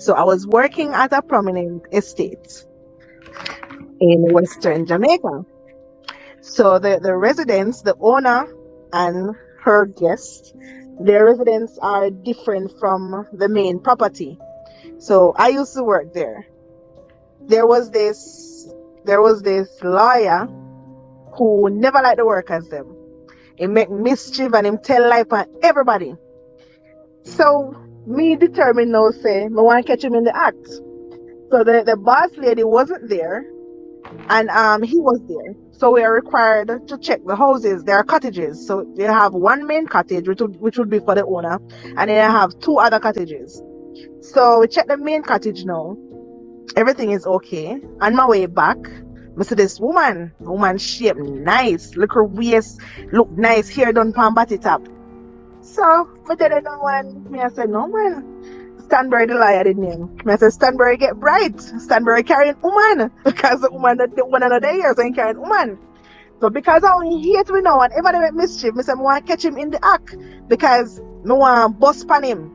So I was working at a prominent estate in Western Jamaica. So the residents, the owner and her guests, their residents are different from the main property. So I used to work there. There was this there was this lawyer who never liked the workers them. He make mischief and him tell lie on everybody. So me determined now say me want to catch him in the act. So the boss lady wasn't there and he was there. So we are required to check the houses. There are cottages. So they have one main cottage which would be for the owner, and then I have two other cottages. So we check the main cottage now. Everything is okay. On my way back, I see this woman shape nice, look her waist, look nice, hair done pan body top. So I didn't know one. Me I said no man. Stanbury the liar did name. Me I said Stanbury get bright. Stanbury carrying woman because the woman the one another years ain't carrying woman. So because I only hate me now and ever they make mischief, me say I want to catch him in the act because me want bust pan him.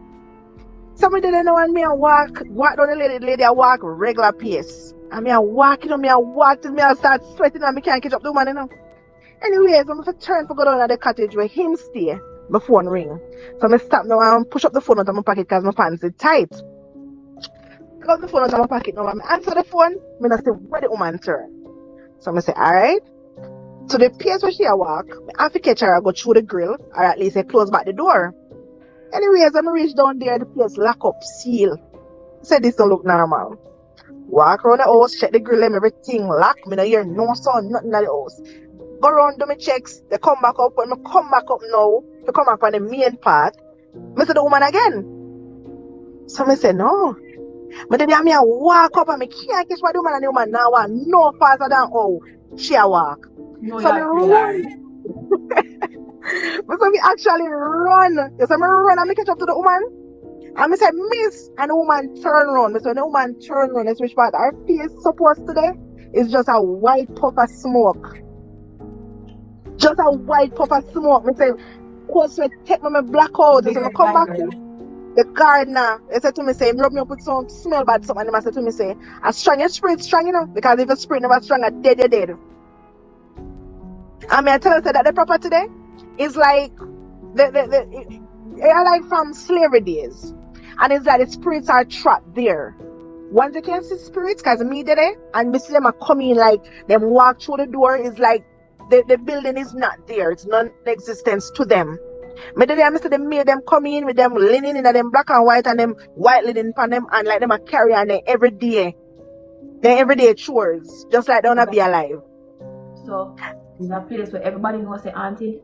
Somebody didn't know and me I walk down the lady I walk regular pace. And me I walk, me I walk till me I start sweating and me can't catch up the woman, Anyways, I'm going to turn to go down to the cottage where him stay. My phone ring. So I stop now and push up the phone out of my pocket because my pants is tight. Pick up the phone out of my pocket now and I answer the phone. I say, where the woman turn? So I say, alright. So the place where she a walk, I have to catch her, I go through the grill, or at least I close back the door. Anyways, when I reach down there, the place lock up, seal. I said, this don't look normal. Walk around the house, check the grill, everything lock. Me no hear no sound, nothing at the house. Go around, do my checks, they come back up. When I come back up now, they come back on the main part. I see the woman again. So I say, no. But then I walk up and I can't catch what the woman and the woman now want no faster than how she a walk. No, So I run. But so we actually run. Yes, I run and I catch up to the woman. And I say, miss, and the woman turn around. So when the woman turn around, that's which part our face supposed to there is just a white puff of smoke. Just a white puff of smoke. I say, course, I take my black out. So I come back to the gardener. They said to me, say, rub me up with some smell bad something. And they said to me, say, a strong, your spirit strong enough. Because if your spirit never strong, you're dead, you're dead. And I tell you that the property there is like, they're like from slavery days. And it's like the spirits are trapped there. Once you can see spirits, because me did it, and we see them are coming like, them walk through the door, is like, the building is not there. It's non-existence to them. Me did it, I see them made them come in with them linen in them black and white and them white linen on them and like them a carry on them every day. Their everyday chores. Just like they wanna be alive. So, is that place where everybody knows the auntie?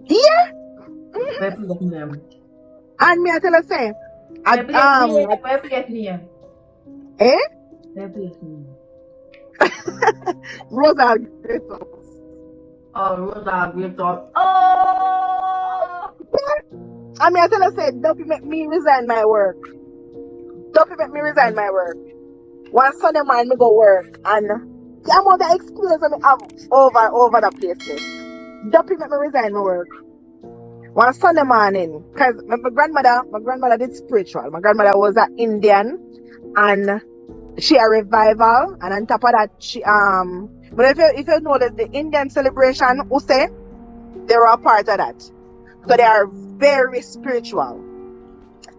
Yeah. Where people can them? And me I tell her say, Where place near? eh? Where place near? ROSEHALL. Oh, ROSEHALL, we thought. Oh! I mean, I tell her, say, don't make me resign my work. Don't make me resign my work. One Sunday morning, me go work, and the amount of experience I have over the places. Don't make me resign my work. One Sunday morning, because my grandmother did spiritual. My grandmother was an Indian, and she a revival, and on top of that, she But if you know that the Indian celebration, Use, they were a part of that. So they are very spiritual.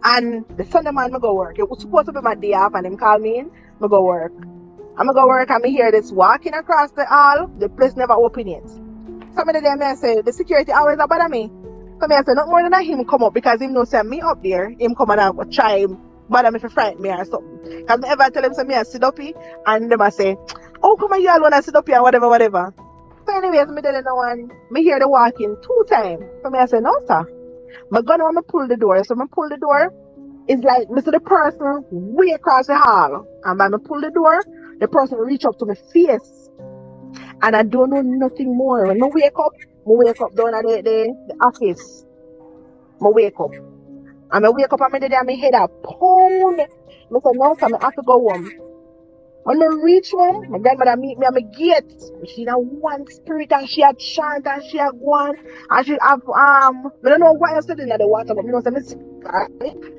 And the Sunday man, I go work. It was supposed to be my day off, and him call me in. I go work. I'm going to go work, and I hear this walking across the hall. The place never open yet. Some of the day, I say, the security always bother me. So I say, not more than him come up, because him no send me up there. Him come and try bother me for frighten me or something. Because I ever tell him, say, me I sit up here, and them I say, oh, come on, you all want to sit up here, and whatever. So anyways, I didn't know, and I hear the walking 2 times. So I say, no, sir. But gonna when I pull the door. So when I pull the door, it's like I see the person way across the hall. And when I pull the door, the person reach up to my face. And I don't know nothing more. When I wake up down at the office. I wake up. And I wake up and my head a pound. I say, no, sir, I have to go home. When I reach home, my grandmother meet me at my gate. She had one spirit and she had chant and she had one and she have I don't know what else to do in the water, but you know,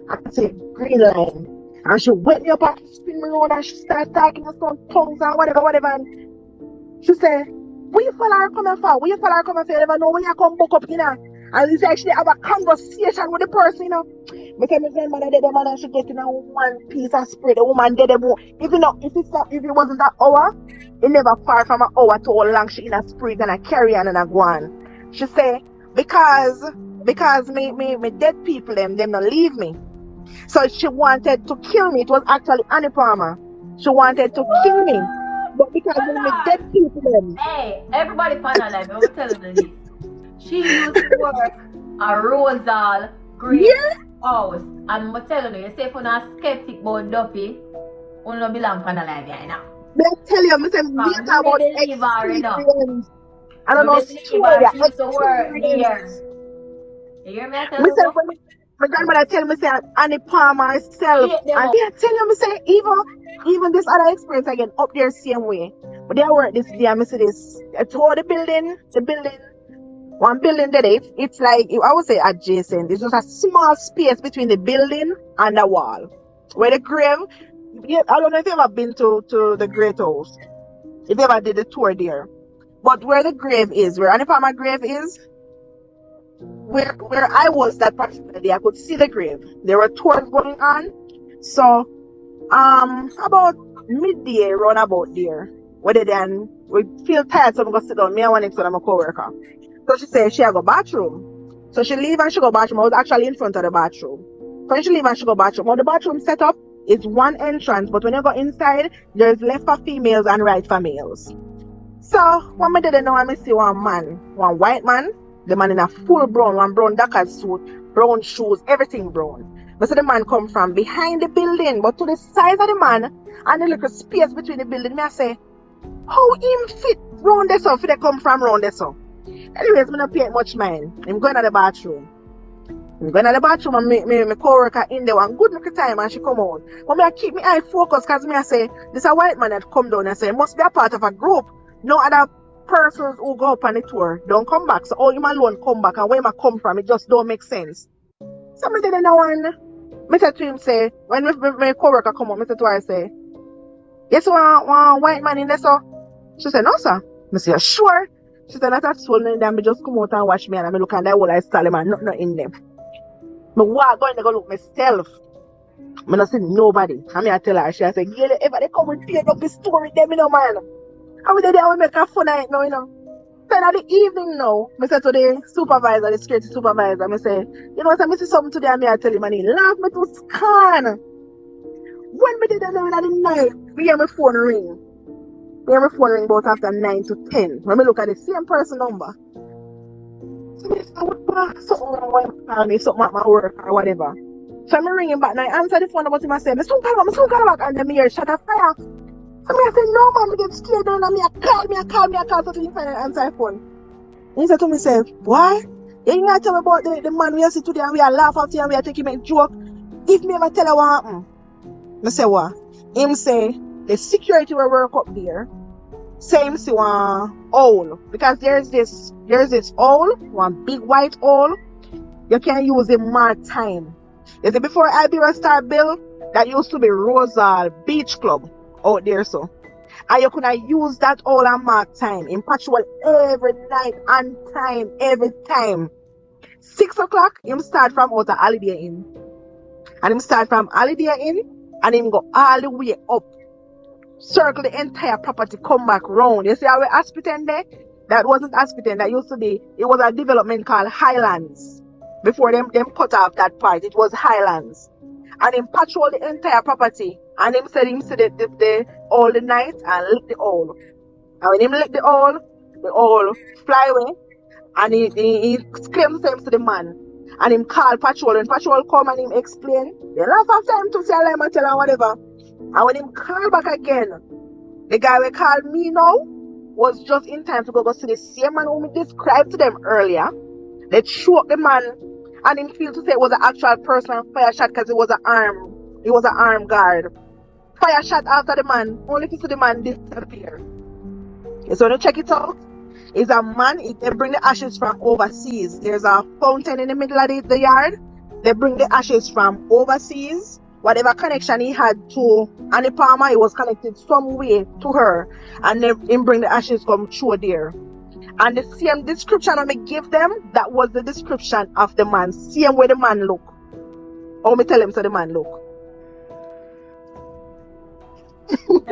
I say green line. And she wake me up and spin me around and she start talking in some tongues and whatever. And she say, where you follow her coming for? Where you follow her coming for? You never know when you come book up, you know. And it's actually have a conversation with the person, you know. Because my grandmother did them and she get in a one piece of spray. The woman did them. If it wasn't that hour, it never far from an hour to how long she in a spray and a carry on and a go on. She say, because me dead people them not leave me. So she wanted to kill me. It was actually Annie Palmer. She wanted to kill me. But because when me dead people them. Hey, everybody find out life. I'm telling you this. She used to work a ROSEHALL great house. And I'm telling you, you say if you're not skeptic about Duffy, you don't belong for the life right now. Let's tell you, I'm saying about experience. I don't know, story. She used to work here. You hear me? I tell you. My grandmother tell me say Annie Palmer herself. And yeah, tell you me say even this other experience again up there same way. But they work this day, I see this. I told the building, one building that it's like I would say adjacent. It's just a small space between the building and the wall. Where the grave, yeah, I don't know if you've ever been to the Great House. If you ever did the tour there. But where the grave is, where Annie Palmer grave is, where I was that particular day, I could see the grave. There were tours going on. So about midday, round about there, where then we feel tired, so I'm gonna sit down. Me and one next to my co-worker. So she said she had go bathroom. So she leave and she go bathroom. I was actually in front of the bathroom. So she leave and she go bathroom. Well, the bathroom set up is one entrance, but when you go inside, there's left for females and right for males. So when I didn't know, I see one white man. The man in a full brown, one brown Dakar suit, brown shoes, everything brown. But so the man come from behind the building, but to the side of the man, and the little space between the building, me I say, how him fit round this up, if they come from round this up? Anyways, I don't pay much mind. I'm going to the bathroom. And my co-worker in there one good look time and she come out. But I keep my eye focused because I say, this is a white man that come down and say, must be a part of a group. No other persons who go up on the tour don't come back. So all him alone come back and where I come from, it just don't make sense. So I didn't know I said to him, say, when my co-worker come up, I said to her, I say, yes, one white man in there, so? She said, no, sir. I said, sure. She said, not at all, and then I just come out and watch me and I look at that whole I style him and nothing in them. But walk going to go look myself. I don't see nobody. I tell her, she said, yeah, if they come and paint up the story, them, you know, man. I mean, they will make a fun night now, you know. Then at the evening now, I said to the supervisor, the security supervisor, I say, you know what, I see something today, I tell him, and he laughed me to scan. When we did that now in the night, we hear my phone ring. We hear my phone ring about after 9 to 10. When we look at the same person number. So I said, something wrong with me, something at my work or whatever. So I'm ringing back, and I answer the phone about him, I say, I soon come back, and then I hear shut a fire. So I said, no, man, I get scared down, and I call, so he finally answer the phone. And he said to me, say, why? Yeah, you tell me about the man we are sitting today, and we are laughing at him, and we are taking a joke. If me ever tell her what happened, I say, what? Him say, the security will work up there. Say him see one owl. Because there's this owl, one big white owl. You can use it more time. You see, before Iberia start build, that used to be ROSEHALL Beach Club out there, so. And you could use that owl and mark time in patrol every night and time, every time. 6 o'clock, him start from out of Holiday Inn. And him start from Holiday Inn, and him go all the way up. Circle the entire property, come back round. You see how we Aspiten there? That wasn't Aspiten. That used to be, it was a development called Highlands. Before them cut off that part, it was Highlands. And him patrol the entire property. And him said him see the all the night and lick the owl. And when him lick the owl fly away. And he claims him to the man. And him call patrol. And patrol come and him explain. They laugh after him to say alarm and tell him whatever. And when him call back again, the guy we called me now was just in time to go see the same man who we described to them earlier. They choked the man and him feel to say it was an actual person and fire shot because it was an armed guard. Fire shot after the man, only to see the man disappear. So when you check it out, it's a man, they bring the ashes from overseas. There's a fountain in the middle of the yard. They bring the ashes from overseas. whatever connection he had to Annie Palmer, he was connected some way to her, and then him bring the ashes come through there. And the same description I give them, that was the description of the man. Same way the man look. Or me tell him so the man look. So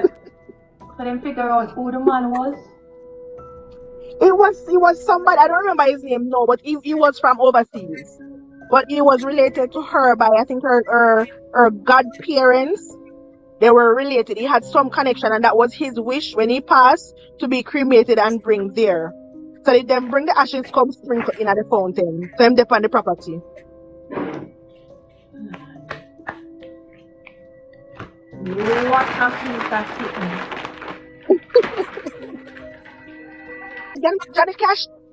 them figure out who the man was? He was somebody, I don't remember his name no, but he was from overseas. But he was related to her by, I think, her godparents. They were related. He had some connection, and that was his wish when he passed, to be cremated and bring there. So they then bring the ashes, come sprinkle in at the fountain. So him dep on the property. What happened to that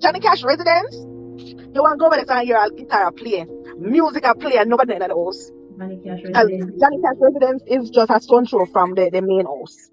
Johnny Cash residence. You want to go over there and hear a guitar play, music a play, and nobody in the house. Johnny Cash Johnny Cash residence is just a stone throw from the main house.